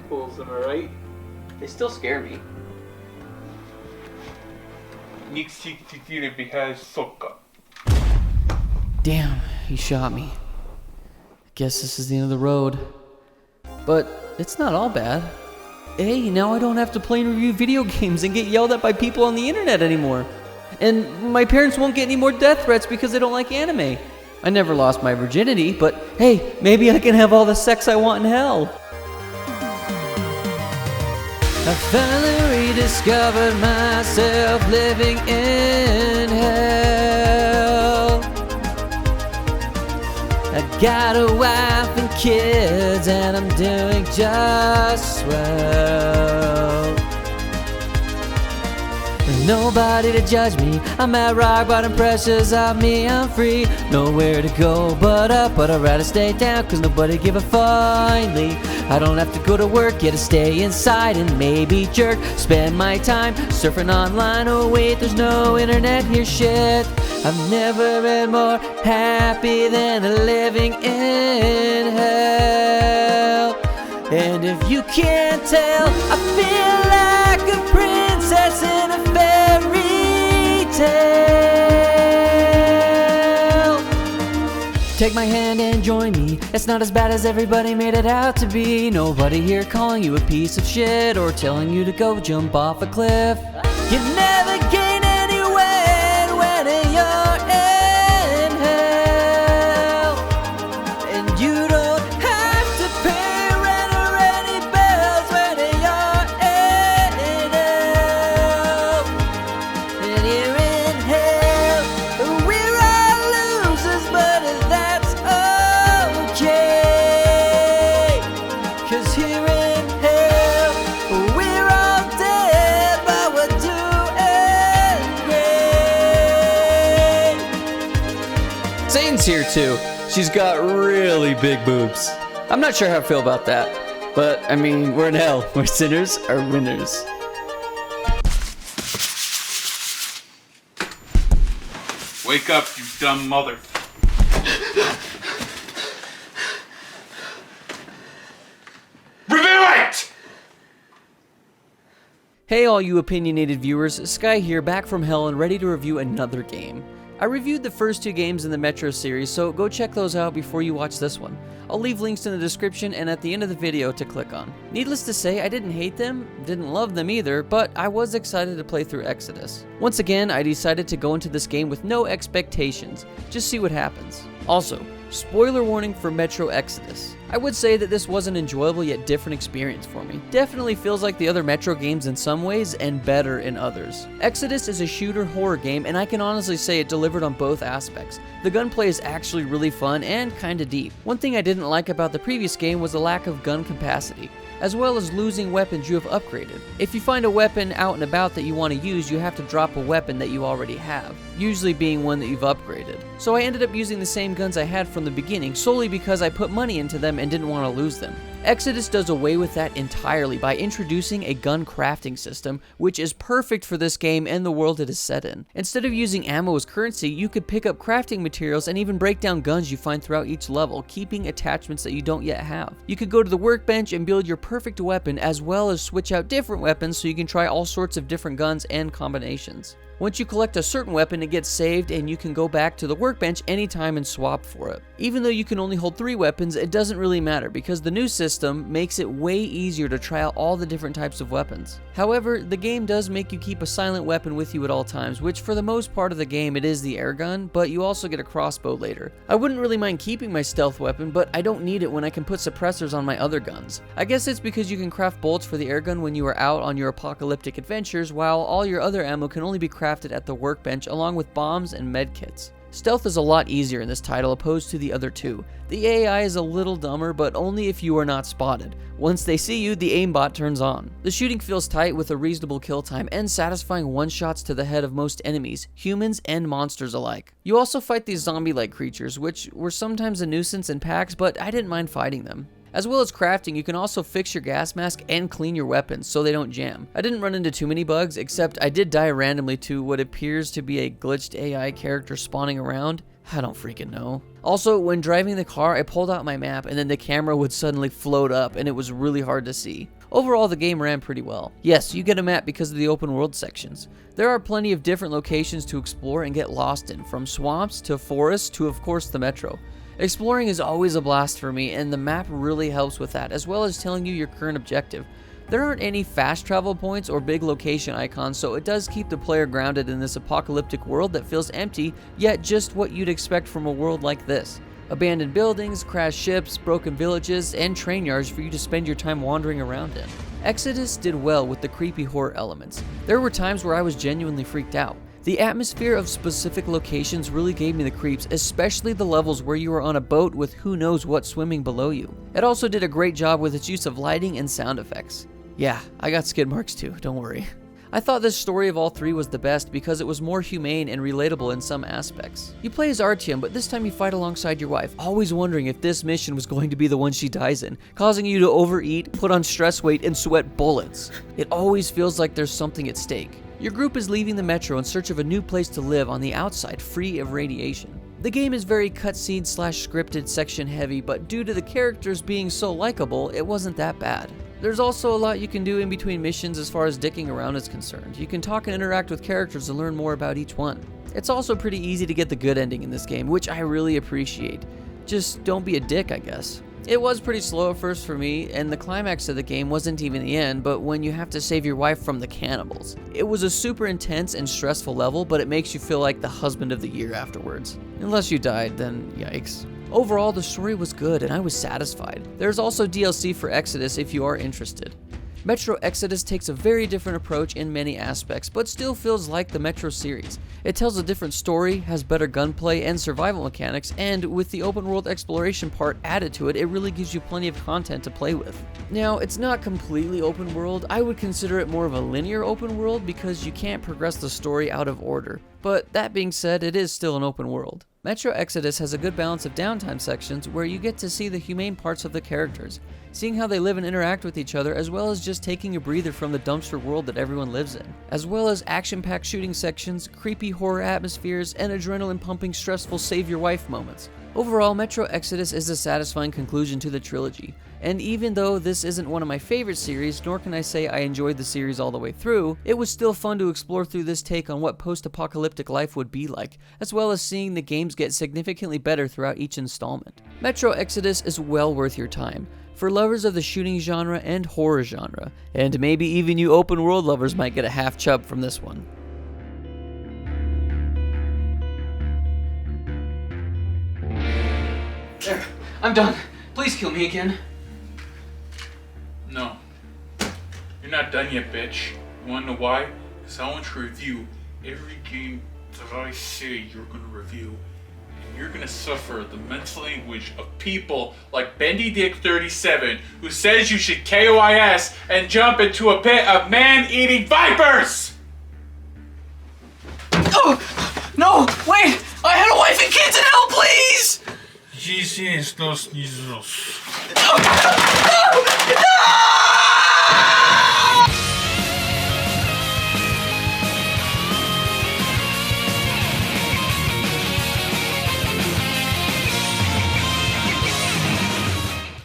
pools, am I right? They still scare me. Damn, he shot me. Guess this is the end of the road. But it's not all bad. Hey, now I don't have to play and review video games and get yelled at by people on the internet anymore. And my parents won't get any more death threats because they don't like anime. I never lost my virginity, but hey, maybe I can have all the sex I want in hell. I finally rediscovered myself living in hell. I got a wife and kids and I'm doing just swell. There's nobody to judge me. I'm at rock bottom, precious of me, I'm free. Nowhere to go but up, but I'd rather stay down, cause nobody give a finally. I don't have to go to work, get to stay inside and maybe jerk. Spend my time surfing online, oh wait, there's no internet here, shit. I've never been more happy than living in hell. And if you can't tell, I feel like a princess in a fairy tale. Take my hand and join me. It's not as bad as everybody made it out to be. Nobody here calling you a piece of shit or telling you to go jump off a cliff. You never gain any weight when you're in hell. And you don't have to pay rent or any bills when you're in hell. And you're in hell. We're all losers, but that's okay. 'Cause here in hell, we're all dead, but we're doing great. Zane's here too. She's got really big boobs. I'm not sure how I feel about that, but I mean, we're in hell where sinners are winners. Wake up, you dumb mother. Review it! Hey all you opinionated viewers, Sky here, back from hell and ready to review another game. I reviewed the first two games in the Metro series, so go check those out before you watch this one. I'll leave links in the description and at the end of the video to click on. Needless to say, I didn't hate them, didn't love them either, but I was excited to play through Exodus. Once again, I decided to go into this game with no expectations, just see what happens. Also, spoiler warning for Metro Exodus. I would say that this was an enjoyable yet different experience for me. Definitely feels like the other Metro games in some ways and better in others. Exodus is a shooter horror game and I can honestly say it delivered on both aspects. The gunplay is actually really fun and kinda deep. One thing I didn't like about the previous game was the lack of gun capacity, as well as losing weapons you have upgraded. If you find a weapon out and about that you want to use, you have to drop a weapon that you already have, usually being one that you've upgraded. So I ended up using the same guns I had from the beginning solely because I put money into them and didn't want to lose them. Exodus does away with that entirely by introducing a gun crafting system, which is perfect for this game and the world it is set in. Instead of using ammo as currency, you could pick up crafting materials and even break down guns you find throughout each level, keeping attachments that you don't yet have. You could go to the workbench and build your perfect weapon, as well as switch out different weapons so you can try all sorts of different guns and combinations. Once you collect a certain weapon, it gets saved and you can go back to the workbench anytime and swap for it. Even though you can only hold 3 weapons, it doesn't really matter because the new system makes it way easier to try out all the different types of weapons. However, the game does make you keep a silent weapon with you at all times, which for the most part of the game it is the air gun, but you also get a crossbow later. I wouldn't really mind keeping my stealth weapon, but I don't need it when I can put suppressors on my other guns. I guess it's because you can craft bolts for the air gun when you are out on your apocalyptic adventures, while all your other ammo can only be crafted at the workbench along with bombs and medkits. Stealth is a lot easier in this title opposed to the other two. The AI is a little dumber, but only if you are not spotted. Once they see you, the aimbot turns on. The shooting feels tight with a reasonable kill time and satisfying one-shots to the head of most enemies, humans and monsters alike. You also fight these zombie-like creatures, which were sometimes a nuisance in packs, but I didn't mind fighting them. As well as crafting, you can also fix your gas mask and clean your weapons so they don't jam. I didn't run into too many bugs, except I did die randomly to what appears to be a glitched AI character spawning around. I don't freaking know. Also, when driving the car, I pulled out my map and then the camera would suddenly float up and it was really hard to see. Overall, the game ran pretty well. Yes, you get a map because of the open world sections. There are plenty of different locations to explore and get lost in, from swamps to forests to, of course, the metro. Exploring is always a blast for me, and the map really helps with that, as well as telling you your current objective. There aren't any fast travel points or big location icons, so it does keep the player grounded in this apocalyptic world that feels empty, yet just what you'd expect from a world like this. Abandoned buildings, crashed ships, broken villages, and train yards for you to spend your time wandering around in. Exodus did well with the creepy horror elements. There were times where I was genuinely freaked out. The atmosphere of specific locations really gave me the creeps, especially the levels where you are on a boat with who knows what swimming below you. It also did a great job with its use of lighting and sound effects. Yeah, I got skid marks too, don't worry. I thought this story of all three was the best because it was more humane and relatable in some aspects. You play as Artyom, but this time you fight alongside your wife, always wondering if this mission was going to be the one she dies in, causing you to overeat, put on stress weight, and sweat bullets. It always feels like there's something at stake. Your group is leaving the metro in search of a new place to live on the outside, free of radiation. The game is very cutscene/scripted section heavy, but due to the characters being so likable, it wasn't that bad. There's also a lot you can do in between missions as far as dicking around is concerned. You can talk and interact with characters and learn more about each one. It's also pretty easy to get the good ending in this game, which I really appreciate. Just don't be a dick, I guess. It was pretty slow at first for me, and the climax of the game wasn't even the end, but when you have to save your wife from the cannibals. It was a super intense and stressful level, but it makes you feel like the husband of the year afterwards. Unless you died, then yikes. Overall, the story was good and I was satisfied. There's also DLC for Exodus if you are interested. Metro Exodus takes a very different approach in many aspects, but still feels like the Metro series. It tells a different story, has better gunplay and survival mechanics, and with the open world exploration part added to it, it really gives you plenty of content to play with. Now, it's not completely open world. I would consider it more of a linear open world because you can't progress the story out of order. But that being said, it is still an open world. Metro Exodus has a good balance of downtime sections where you get to see the humane parts of the characters, seeing how they live and interact with each other, as well as just taking a breather from the dumpster world that everyone lives in, as well as action-packed shooting sections, creepy horror atmospheres, and adrenaline-pumping stressful save-your-wife moments. Overall, Metro Exodus is a satisfying conclusion to the trilogy, and even though this isn't one of my favorite series, nor can I say I enjoyed the series all the way through, it was still fun to explore through this take on what post-apocalyptic life would be like, as well as seeing the games get significantly better throughout each installment. Metro Exodus is well worth your time, for lovers of the shooting genre and horror genre, and maybe even you open world lovers might get a half chub from this one. There, I'm done. Please kill me again. No. You're not done yet, bitch. You wanna know why? Because I want to review every game that I say you're gonna review. And you're gonna suffer the mental anguish of people like Bendy Dick 37, who says you should KOIS and jump into a pit of man-eating vipers! Oh! No! Wait! I had a wife and kids in hell, please! Jesus, los niños. No! No!